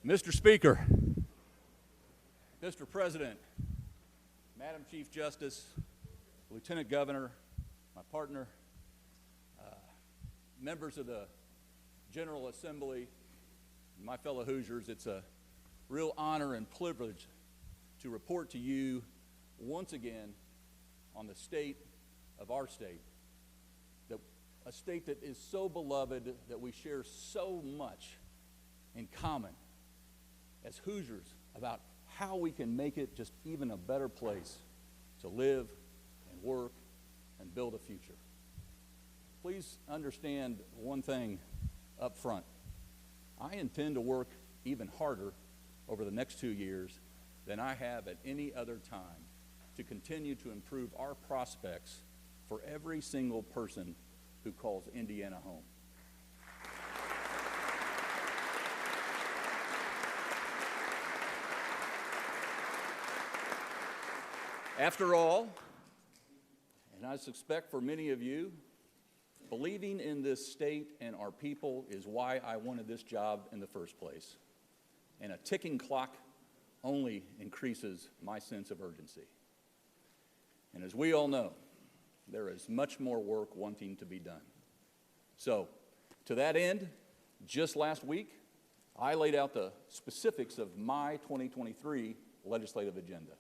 Mr. Speaker, Mr. President, Madam Chief Justice, Lieutenant Governor, my partner, members of the General Assembly, my fellow Hoosiers, it's a real honor and privilege to report to you once again on the state of our state, a state that is so beloved, that we share so much in common as Hoosiers about how we can make it just even a better place to live and work and build a future. Please understand one thing up front. I intend to work even harder over the next 2 years than I have at any other time to continue to improve our prospects for every single person who calls Indiana home. After all, and I suspect for many of you, believing in this state and our people is why I wanted this job in the first place. And a ticking clock only increases my sense of urgency. And as we all know, there is much more work wanting to be done. So, to that end, just last week, I laid out the specifics of my 2023 legislative agenda,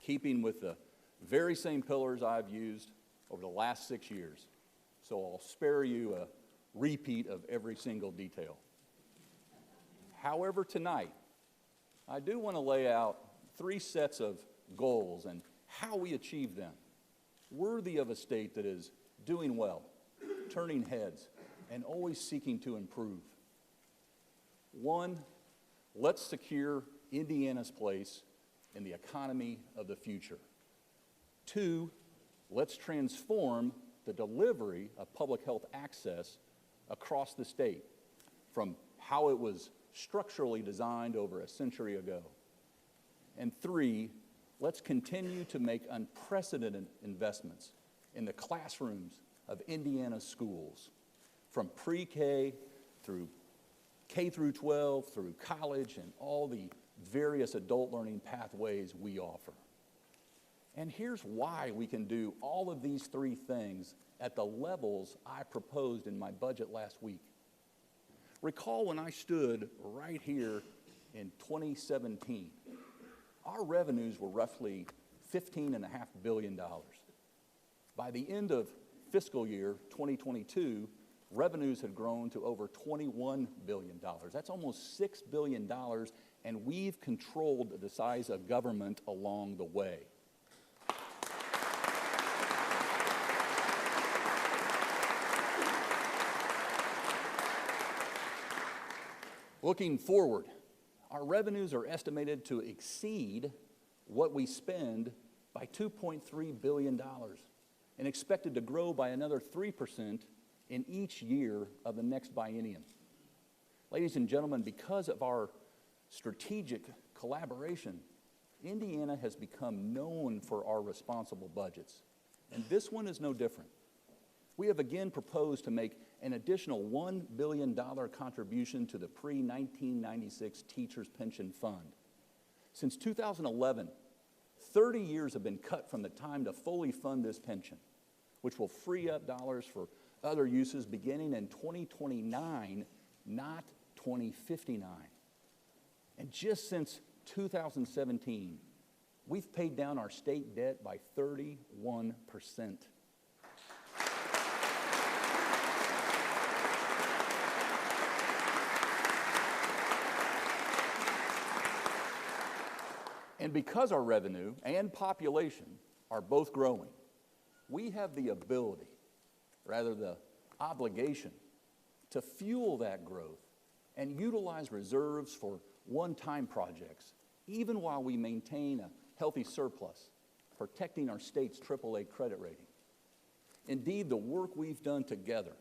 keeping with the very same pillars I've used over the last 6 years. So I'll spare you a repeat of every single detail. However, tonight, I do want to lay out 3 sets of goals and how we achieve them, worthy of a state that is doing well, turning heads, and always seeking to improve. 1, let's secure Indiana's place in the economy of the future. 2, let's transform the delivery of public health access across the state from how it was structurally designed over a century ago. And 3, let's continue to make unprecedented investments in the classrooms of Indiana schools, from pre-K through K through 12, through college, and all the various adult learning pathways we offer. And here's why we can do all of these 3 things at the levels I proposed in my budget last week. Recall when I stood right here in 2017, our revenues were roughly $15.5 billion. By the end of fiscal year 2022, revenues had grown to over $21 billion. That's almost $6 billion, and we've controlled the size of government along the way. Looking forward, our revenues are estimated to exceed what we spend by $2.3 billion and expected to grow by another 3% in each year of the next biennium. Ladies and gentlemen, because of our strategic collaboration, Indiana has become known for our responsible budgets, and this one is no different. We have again proposed to make an additional $1 billion contribution to the pre-1996 Teachers Pension Fund. Since 2011, 30 years have been cut from the time to fully fund this pension, which will free up dollars for other uses beginning in 2029, not 2059. And just since 2017, we've paid down our state debt by 31%. And because our revenue and population are both growing, we have the ability, rather the obligation, to fuel that growth and utilize reserves for one-time projects, even while we maintain a healthy surplus, protecting our state's AAA credit rating. Indeed, the work we've done together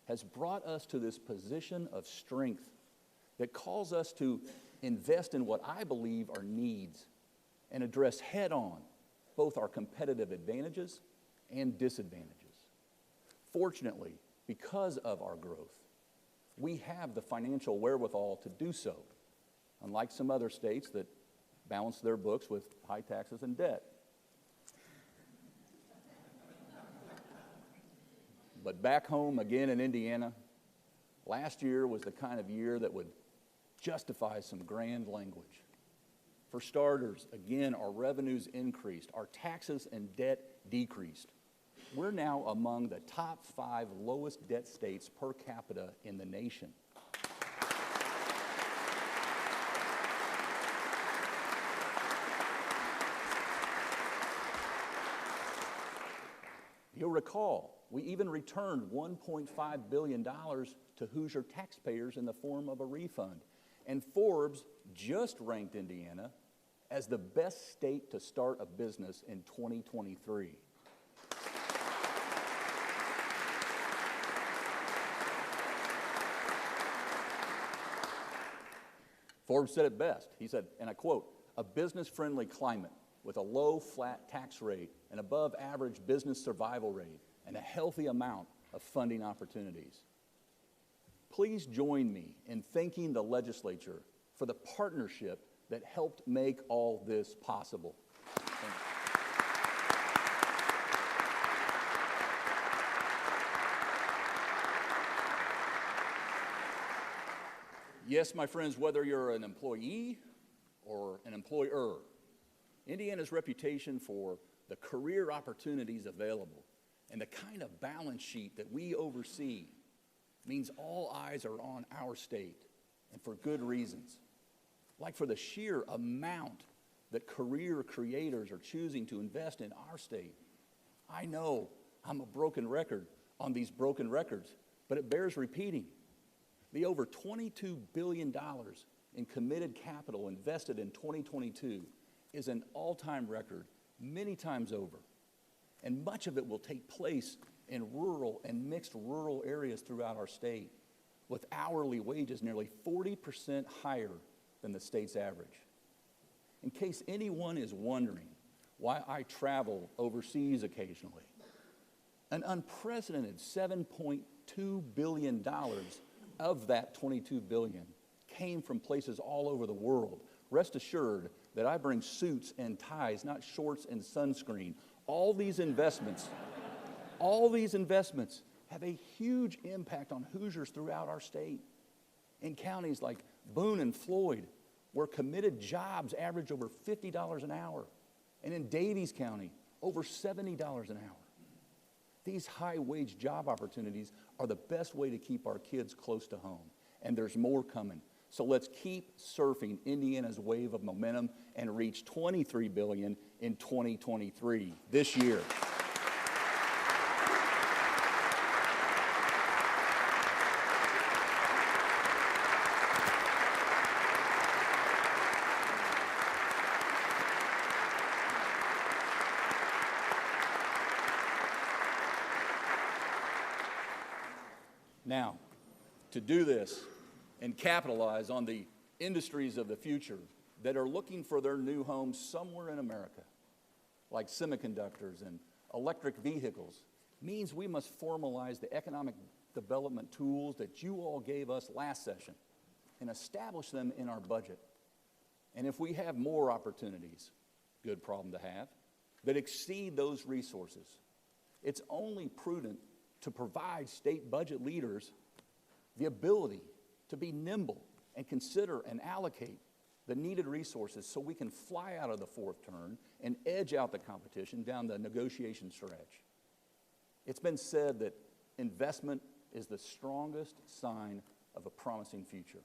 has brought us to this position of strength that calls us to invest in what I believe are needs and address head-on both our competitive advantages and disadvantages. Fortunately, because of our growth, we have the financial wherewithal to do so. unlike some other states that balance their books with high taxes and debt. But back home again in Indiana, last year was the kind of year that would justify some grand language. For starters, again, our revenues increased, our taxes and debt decreased. We're now among the top 5 lowest debt states per capita in the nation. You'll recall, we even returned $1.5 billion to Hoosier taxpayers in the form of a refund. And Forbes just ranked Indiana as the best state to start a business in 2023. Forbes said it best. He said, and I quote, "A business-friendly climate with a low flat tax rate, an above-average business survival rate, and a healthy amount of funding opportunities." Please join me in thanking the legislature for the partnership that helped make all this possible. Yes, my friends, whether you're an employee or an employer, Indiana's reputation for the career opportunities available and the kind of balance sheet that we oversee means all eyes are on our state, and for good reasons. Like for the sheer amount that career creators are choosing to invest in our state. I know I'm a broken record on these broken records, but it bears repeating. The over $22 billion in committed capital invested in 2022 is an all-time record many times over. And much of it will take place in rural and mixed rural areas throughout our state, with hourly wages nearly 40% higher than the state's average. In case anyone is wondering why I travel overseas occasionally, an unprecedented $7.2 billion of that $22 billion came from places all over the world. Rest assured that I bring suits and ties, not shorts and sunscreen. All these investments have a huge impact on Hoosiers throughout our state. In counties like Boone and Floyd, where committed jobs average over $50 an hour, and in Davies County, over $70 an hour. These high-wage job opportunities are the best way to keep our kids close to home, and there's more coming. So let's keep surfing Indiana's wave of momentum and reach $23 billion in 2023, this year. Now, to do this and capitalize on the industries of the future that are looking for their new homes somewhere in America, like semiconductors and electric vehicles, means we must formalize the economic development tools that you all gave us last session and establish them in our budget. And if we have more opportunities, good problem to have, that exceed those resources, it's only prudent to provide state budget leaders the ability to be nimble and consider and allocate the needed resources so we can fly out of the fourth turn and edge out the competition down the negotiation stretch. It's been said that investment is the strongest sign of a promising future.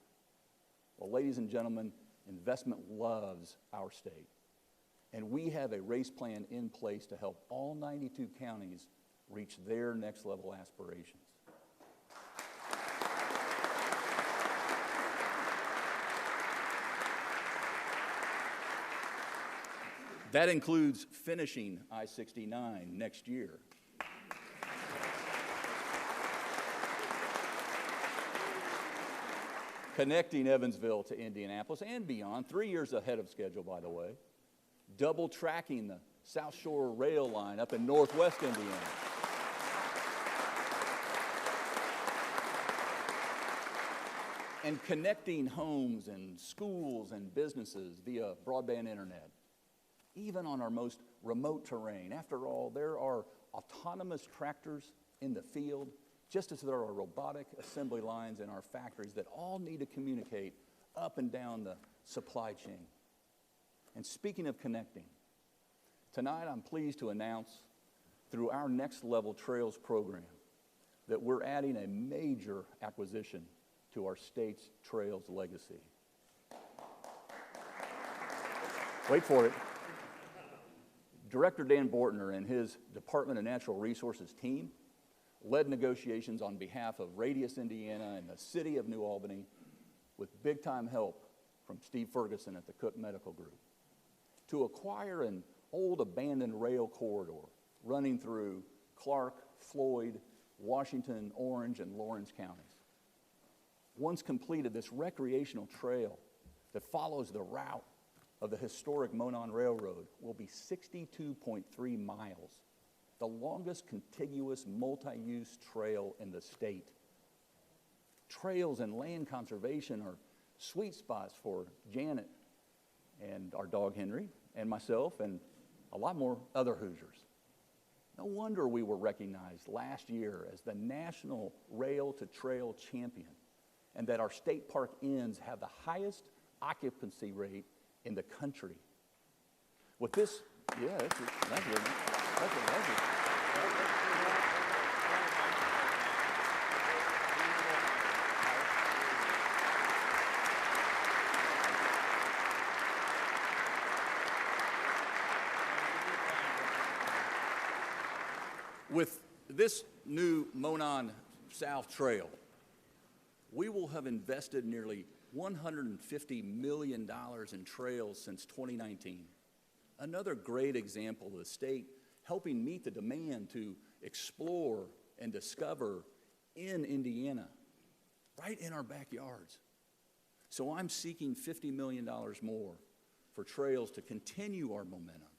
Well, ladies and gentlemen, investment loves our state. And we have a race plan in place to help all 92 counties reach their next level aspirations. That includes finishing I-69 next year. Connecting Evansville to Indianapolis and beyond, 3 years ahead of schedule, by the way. Double tracking the South Shore rail line up in northwest Indiana. and connecting homes and schools and businesses via broadband internet, even on our most remote terrain. After all, there are autonomous tractors in the field, just as there are robotic assembly lines in our factories that all need to communicate up and down the supply chain. And speaking of connecting, tonight I'm pleased to announce through our Next Level Trails program that we're adding a major acquisition to our state's trails legacy. Wait for it. Director Dan Bortner and his Department of Natural Resources team led negotiations on behalf of Radius, Indiana, and the city of New Albany with big-time help from Steve Ferguson at the Cook Medical Group to acquire an old abandoned rail corridor running through Clark, Floyd, Washington, Orange, and Lawrence counties. Once completed, this recreational trail that follows the route of the historic Monon Railroad will be 62.3 miles, the longest contiguous multi-use trail in the state. Trails and land conservation are sweet spots for Janet and our dog Henry and myself and a lot more other Hoosiers. No wonder we were recognized last year as the National Rail to Trail Champion, and that our state park ends have the highest occupancy rate in the country. With this, thank you. With this new Monon South Trail, we will have invested nearly $150 million in trails since 2019. Another great example of the state helping meet the demand to explore and discover in Indiana, right in our backyards. So I'm seeking $50 million more for trails to continue our momentum,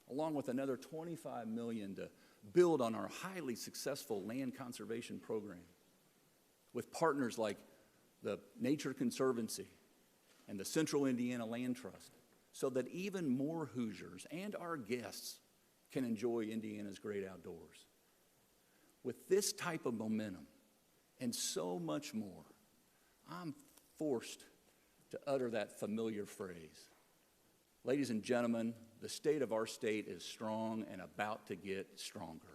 along with another $25 million to build on our highly successful land conservation program with partners like the Nature Conservancy and the Central Indiana Land Trust, so that even more Hoosiers and our guests can enjoy Indiana's great outdoors. With this type of momentum and so much more, I'm forced to utter that familiar phrase. Ladies and gentlemen, the state of our state is strong and about to get stronger.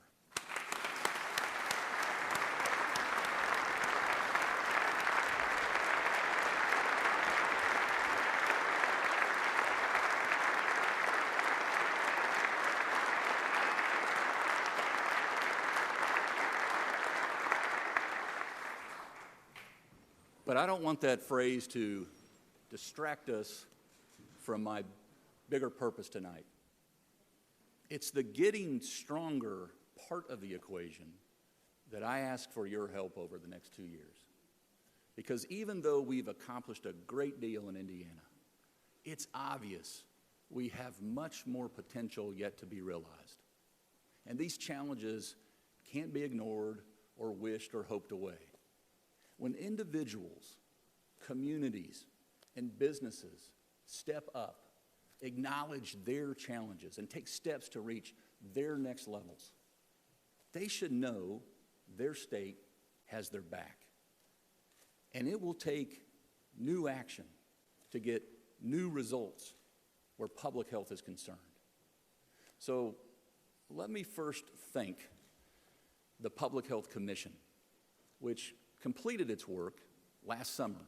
But I don't want that phrase to distract us from my bigger purpose tonight. It's the getting stronger part of the equation that I ask for your help over the next 2 years. Because even though we've accomplished a great deal in Indiana, it's obvious we have much more potential yet to be realized. And these challenges can't be ignored or wished or hoped away. When individuals, communities, and businesses step up, acknowledge their challenges, and take steps to reach their next levels, they should know their state has their back. And it will take new action to get new results where public health is concerned. So let me first thank the Public Health Commission, which completed its work last summer,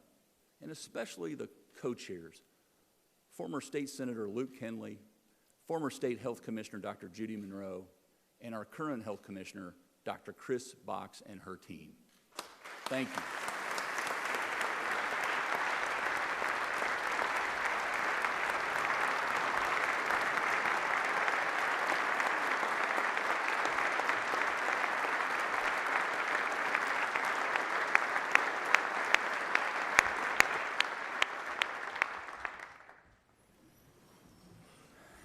and especially the co-chairs, former State Senator Luke Henley, former State Health Commissioner Dr. Judy Monroe, and our current Health Commissioner, Dr. Chris Box and her team. Thank you.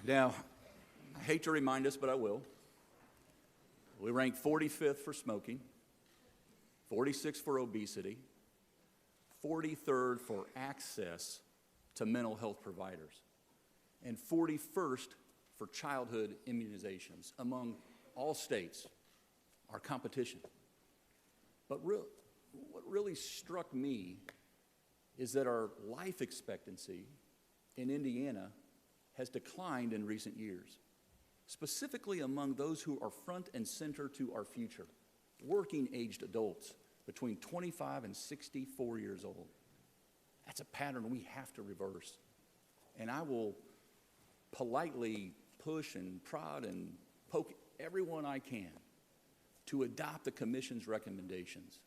Now, I hate to remind us, but I will. We rank 45th for smoking, 46th for obesity, 43rd for access to mental health providers, and 41st for childhood immunizations among all states, our competition. But what really struck me is that our life expectancy in Indiana has declined in recent years, specifically among those who are front and center to our future, working-aged adults between 25 and 64 years old. That's a pattern we have to reverse. And I will politely push and prod and poke everyone I can to adopt the Commission's recommendations,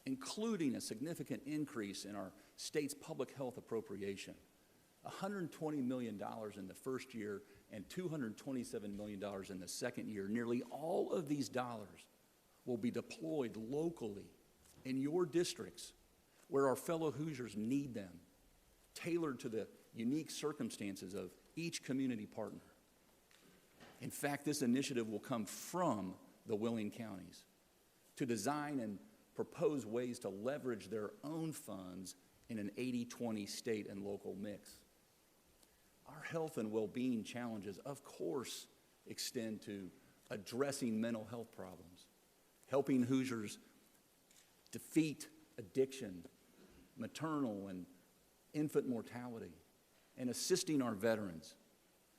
including a significant increase in our state's public health appropriation, $120 million in the first year and $227 million in the second year. Nearly all of these dollars will be deployed locally in your districts where our fellow Hoosiers need them, tailored to the unique circumstances of each community partner. In fact, this initiative will come from the willing counties to design and propose ways to leverage their own funds in an 80-20 state and local mix. Our health and well-being challenges, of course, extend to addressing mental health problems, helping Hoosiers defeat addiction, maternal and infant mortality, and assisting our veterans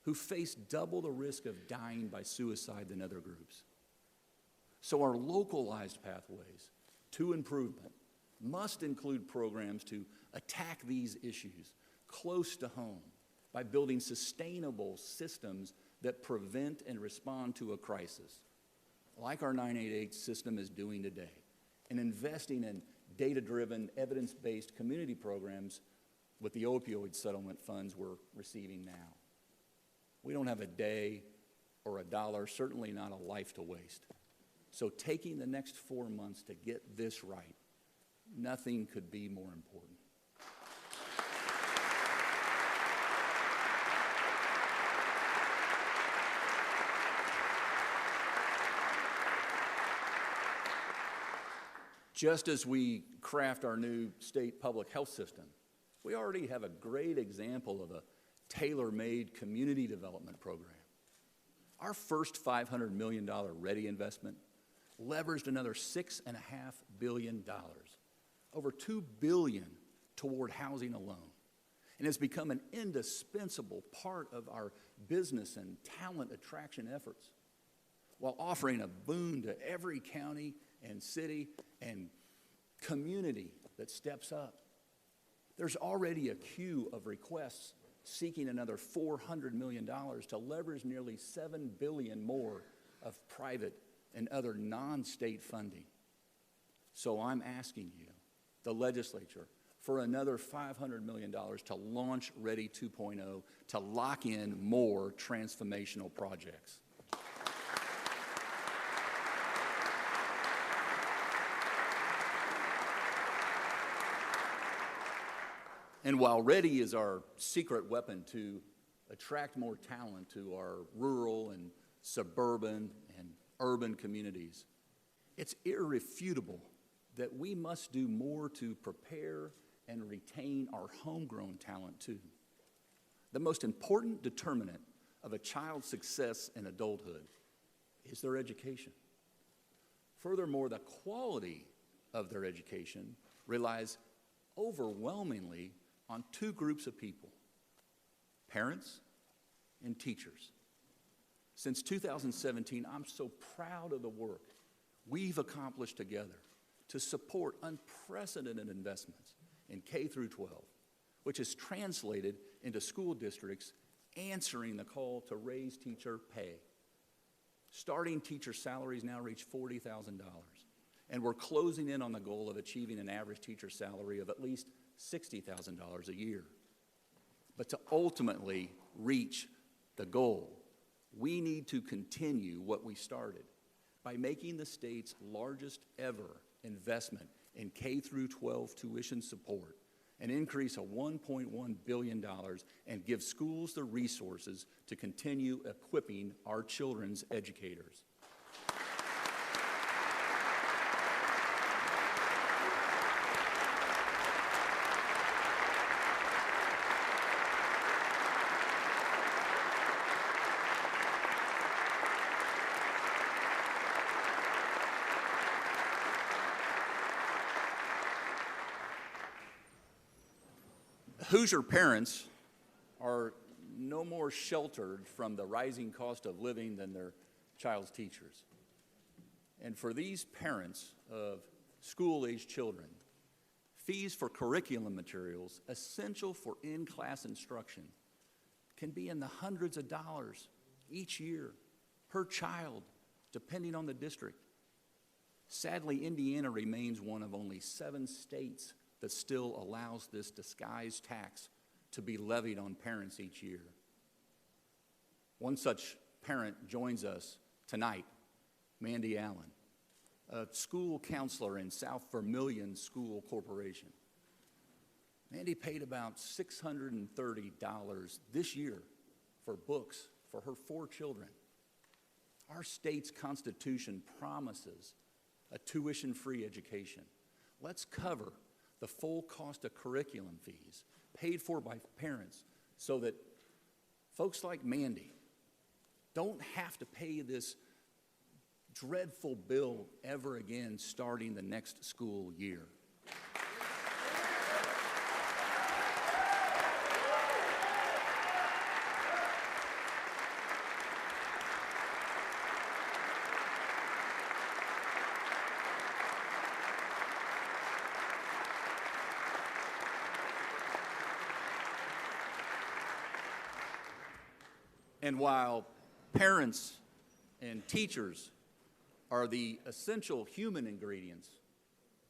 who face double the risk of dying by suicide than other groups. So our localized pathways to improvement must include programs to attack these issues close to home by building sustainable systems that prevent and respond to a crisis, like our 988 system is doing today, and investing in data-driven, evidence-based community programs with the opioid settlement funds we're receiving now. We don't have a day or a dollar, certainly not a life to waste. So taking the next 4 months to get this right, nothing could be more important. Just as we craft our new state public health system, we already have a great example of a tailor-made community development program. Our first $500 million READY investment leveraged another $6.5 billion, over $2 billion toward housing alone, and has become an indispensable part of our business and talent attraction efforts, while offering a boon to every county and city and community that steps up. There's already a queue of requests seeking another $400 million to leverage nearly $7 billion more of private and other non-state funding. So I'm asking you, the legislature, for another $500 million to launch Ready 2.0 to lock in more transformational projects. And while READY is our secret weapon to attract more talent to our rural and suburban and urban communities, it's irrefutable that we must do more to prepare and retain our homegrown talent too. The most important determinant of a child's success in adulthood is their education. Furthermore, the quality of their education relies overwhelmingly on two groups of people: parents and teachers. Since 2017, I'm so proud of the work we've accomplished together to support unprecedented investments in K through 12, which has translated into school districts answering the call to raise teacher pay. Starting teacher salaries now reach $40,000, and we're closing in on the goal of achieving an average teacher salary of at least $60,000 a year. But to ultimately reach the goal, we need to continue what we started by making the state's largest ever investment in K through 12 tuition support, an increase of $1.1 billion, and give schools the resources to continue equipping our children's educators. Hoosier parents are no more sheltered from the rising cost of living than their child's teachers. And for these parents of school-aged children, fees for curriculum materials essential for in-class instruction can be in the hundreds of dollars each year per child, depending on the district. Sadly, Indiana remains one of only 7 states that still allows this disguised tax to be levied on parents each year. One such parent joins us tonight, Mandy Allen, a school counselor in South Vermilion School Corporation. Mandy paid about $630 this year for books for her 4 children. Our state's Constitution promises a tuition-free education. Let's cover the full cost of curriculum fees paid for by parents so that folks like Mandy don't have to pay this dreadful bill ever again starting the next school year. And while parents and teachers are the essential human ingredients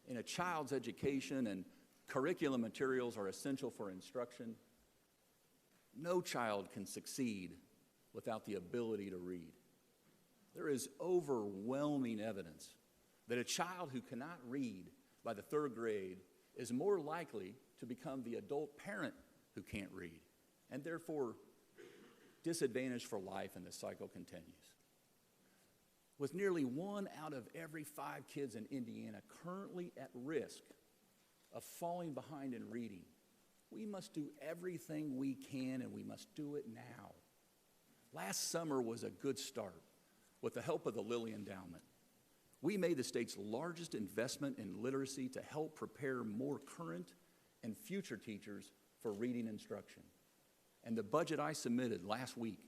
in a child's education and curriculum materials are essential for instruction, no child can succeed without the ability to read. There is overwhelming evidence that a child who cannot read by the 3rd grade is more likely to become the adult parent who can't read, and therefore disadvantaged for life, and the cycle continues. With nearly 1 out of every 5 kids in Indiana currently at risk of falling behind in reading, we must do everything we can, and we must do it now. Last summer was a good start. With the help of the Lilly Endowment, we made the state's largest investment in literacy to help prepare more current and future teachers for reading instruction. And the budget I submitted last week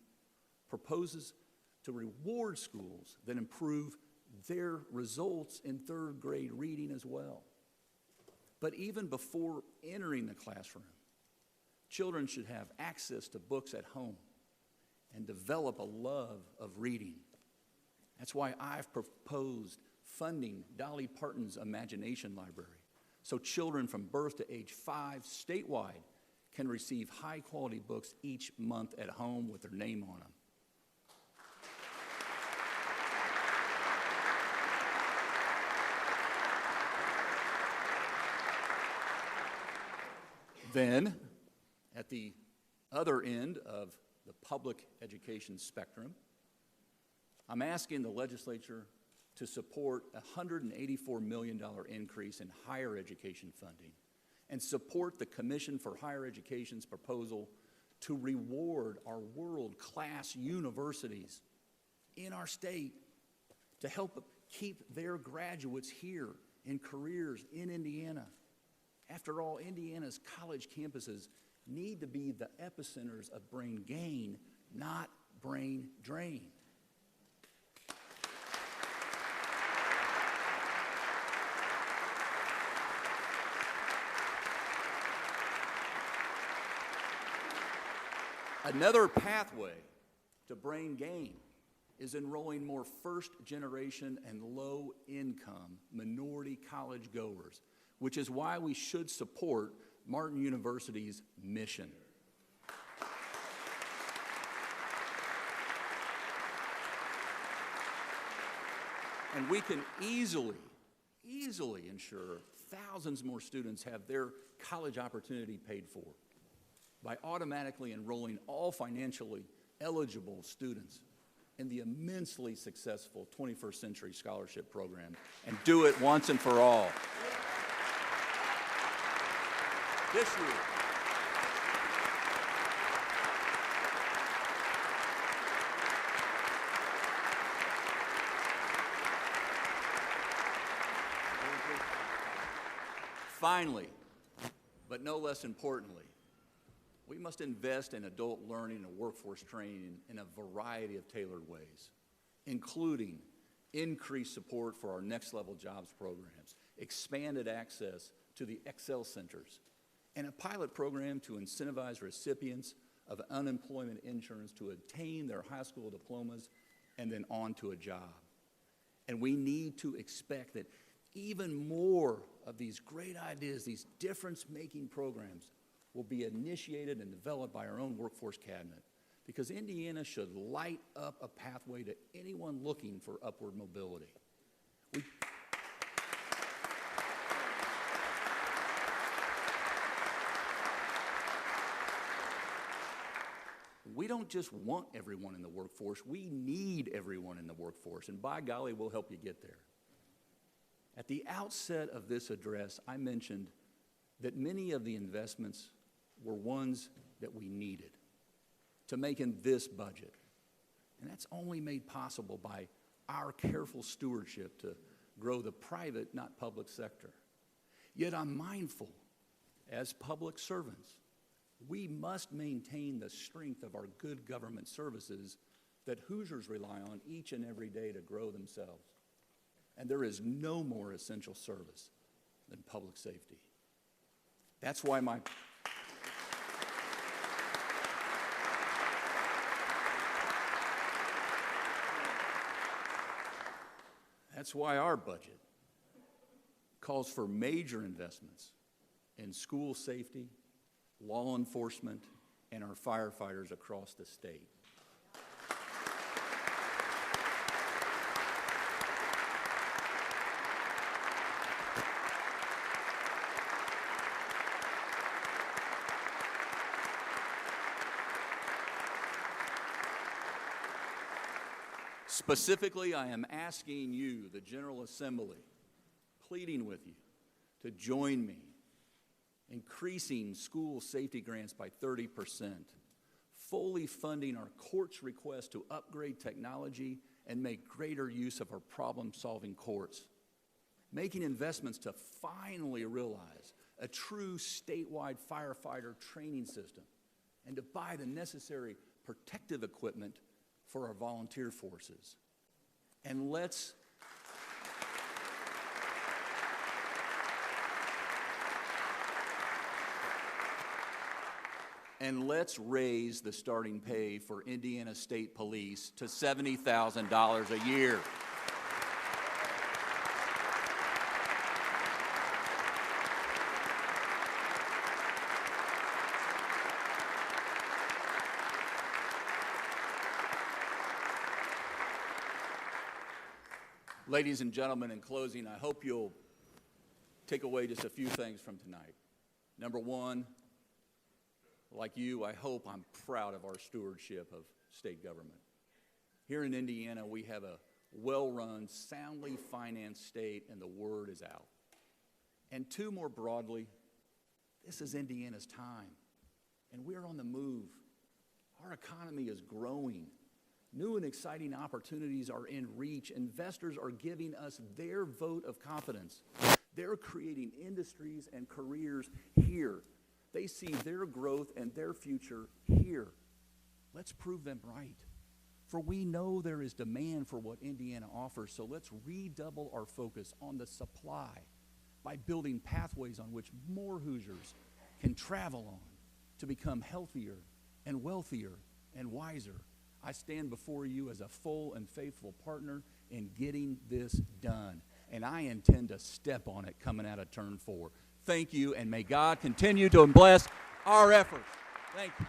proposes to reward schools that improve their results in 3rd grade reading as well. But even before entering the classroom, children should have access to books at home and develop a love of reading. That's why I've proposed funding Dolly Parton's Imagination Library, so children from birth to age 5 statewide can receive high-quality books each month at home with their name on them. Then, at the other end of the public education spectrum, I'm asking the legislature to support a $184 million increase in higher education funding and support the Commission for Higher Education's proposal to reward our world-class universities in our state to help keep their graduates here in careers in Indiana. After all, Indiana's college campuses need to be the epicenters of brain gain, not brain drain. Another pathway to brain gain is enrolling more first-generation and low-income minority college goers, which is why we should support Martin University's mission. And we can easily ensure thousands more students have their college opportunity paid for by automatically enrolling all financially eligible students in the immensely successful 21st Century Scholarship Program, and do it once and for all. This year, finally, but no less importantly, We must invest in adult learning and workforce training in a variety of tailored ways, including increased support for our Next Level Jobs programs, expanded access to the Excel centers, and a pilot program to incentivize recipients of unemployment insurance to obtain their high school diplomas and then on to a job. And we need to expect that even more of these great ideas, these difference-making programs, will be initiated and developed by our own workforce cabinet, because Indiana should light up a pathway to anyone looking for upward mobility. We don't just want everyone in the workforce, we need everyone in the workforce, and by golly, we'll help you get there. At the outset of this address, I mentioned that many of the investments were ones that we needed to make in this budget. And that's only made possible by our careful stewardship to grow the private, not public sector. Yet I'm mindful, as public servants, we must maintain the strength of our good government services that Hoosiers rely on each and every day to grow themselves. And there is no more essential service than public safety. That's why our budget calls for major investments in school safety, law enforcement, and our firefighters across the state. Specifically, I am asking you, the General Assembly, pleading with you to join me, increasing school safety grants by 30%, fully funding our courts' request to upgrade technology and make greater use of our problem-solving courts, making investments to finally realize a true statewide firefighter training system, and to buy the necessary protective equipment for our volunteer forces. And let's raise the starting pay for Indiana State Police to $70,000 a year. Ladies and gentlemen, in closing, I hope you'll take away just a few things from tonight. Number one, like you, I hope I'm proud of our stewardship of state government. Here in Indiana, we have a well-run, soundly financed state, and the word is out. And two, more broadly, this is Indiana's time, and we're on the move. Our economy is growing. New and exciting opportunities are in reach. Investors are giving us their vote of confidence. They're creating industries and careers here. They see their growth and their future here. Let's prove them right. For we know there is demand for what Indiana offers, so let's redouble our focus on the supply by building pathways on which more Hoosiers can travel on to become healthier and wealthier and wiser. I stand before you as a full and faithful partner in getting this done, and I intend to step on it coming out of turn 4. Thank you, and may God continue to bless our efforts. Thank you.